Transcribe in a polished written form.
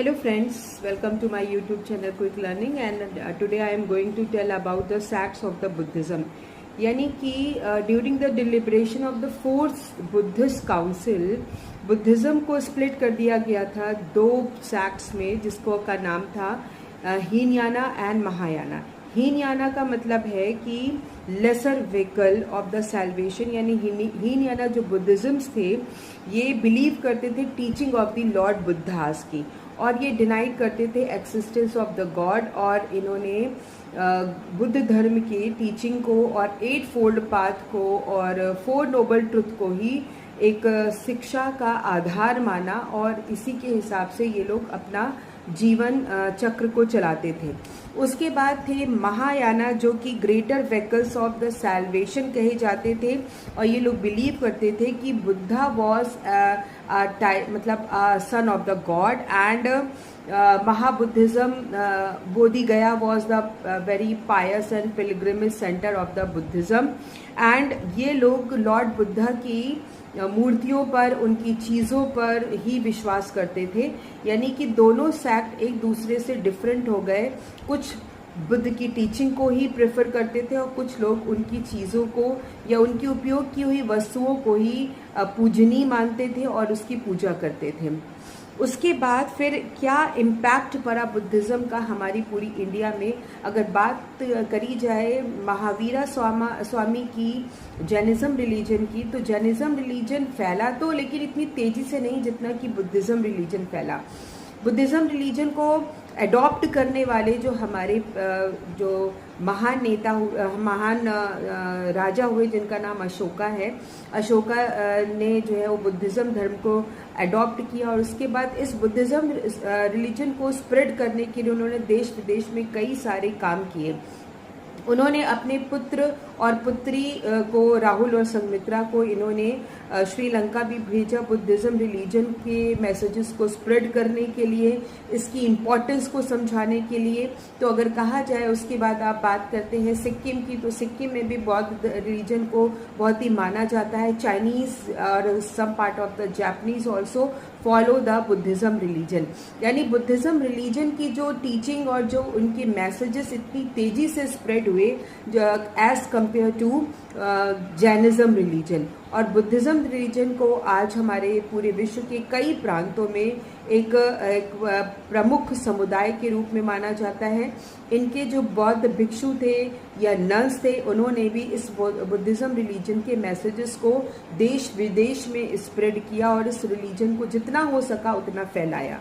Hello friends, welcome to my YouTube channel Quick Learning and today I am going to tell about the sects of the Buddhism. यानी कि during the deliberation of the fourth Buddhist council Buddhism को split कर दिया गया था दो sects में, जिसको का नाम था हीनयाना एंड महायाना. हीनयाना का मतलब है कि laser vehicle of the salvation, यानी हीनयाना जो बुद्धिज़्म्स थे ये बिलीव करते थे teaching of the Lord Buddhas की, और ये डिनाइड करते थे एक्सिस्टेंस ऑफ द गॉड. और इन्होंने बुद्ध धर्म के टीचिंग को और 8 फोल्ड पाथ को और 4 नोबल ट्रुथ को ही एक शिक्षा का आधार माना, और इसी के हिसाब से ये लोग अपना जीवन चक्र को चलाते थे. उसके बाद थे महायाना, जो कि greater vehicles of the salvation कहे जाते थे, और ये लोग बिलीव करते थे कि बुद्धा वॉज मतलब son of the God and महाबुद्धिज्म Bodhi Gaya was the very pious and pilgrimage centre of the Buddhism. And ये लोग लॉर्ड बुद्धा की मूर्तियों पर, उनकी चीज़ों पर ही विश्वास करते थे. यानी कि दोनों सेक्ट एक दूसरे से डिफरेंट हो गए. कुछ बुद्ध की टीचिंग को ही प्रेफर करते थे और कुछ लोग उनकी चीज़ों को या उनकी उपयोग की हुई वस्तुओं को ही पूजनीय मानते थे और उसकी पूजा करते थे. उसके बाद फिर क्या इम्पैक्ट पड़ा बुद्धिज़्म का हमारी पूरी इंडिया में, अगर बात करी जाए महावीरा स्वामी की जैनिज़्म रिलीजन की, तो जैनिज़्म रिलीजन फैला तो लेकिन इतनी तेज़ी से नहीं जितना कि बुद्धिज़्म रिलीजन फैला. बुद्धिज़्म रिलीजन को अडॉप्ट करने वाले जो हमारे जो महान नेता, महान राजा हुए जिनका नाम अशोका है, अशोका ने जो है वो बुद्धिज़्म धर्म को अडॉप्ट किया, और उसके बाद इस बुद्धिज़्म रिलीजन को स्प्रेड करने के लिए उन्होंने देश विदेश में कई सारे काम किए. उन्होंने अपने पुत्र और पुत्री को, राहुल और संघमित्रा को, इन्होंने श्रीलंका भी भेजा बुद्धिज़्म रिलीजन के मैसेजेस को स्प्रेड करने के लिए, इसकी इम्पोर्टेंस को समझाने के लिए. तो अगर कहा जाए उसके बाद आप बात करते हैं सिक्किम की, तो सिक्किम में भी बौद्ध रिलीजन को बहुत ही माना जाता है. चाइनीज़ और some part of the Japanese also follow the Buddhism religion. यानी बुद्धिज़्म रिलीजन की जो टीचिंग और जो उनके मैसेजेस इतनी तेज़ी से स्प्रेड हुए as compare to Jainism religion. और बुद्धिज़्म रिलीजन को आज हमारे पूरे विश्व के कई प्रांतों में एक प्रमुख समुदाय के रूप में माना जाता है. इनके जो बौद्ध भिक्षु थे या नन्स थे, उन्होंने भी इस बुद्धिज़्म रिलीजन के मैसेजेस को देश विदेश में स्प्रेड किया और इस रिलीजन को जितना हो सका उतना फैलाया.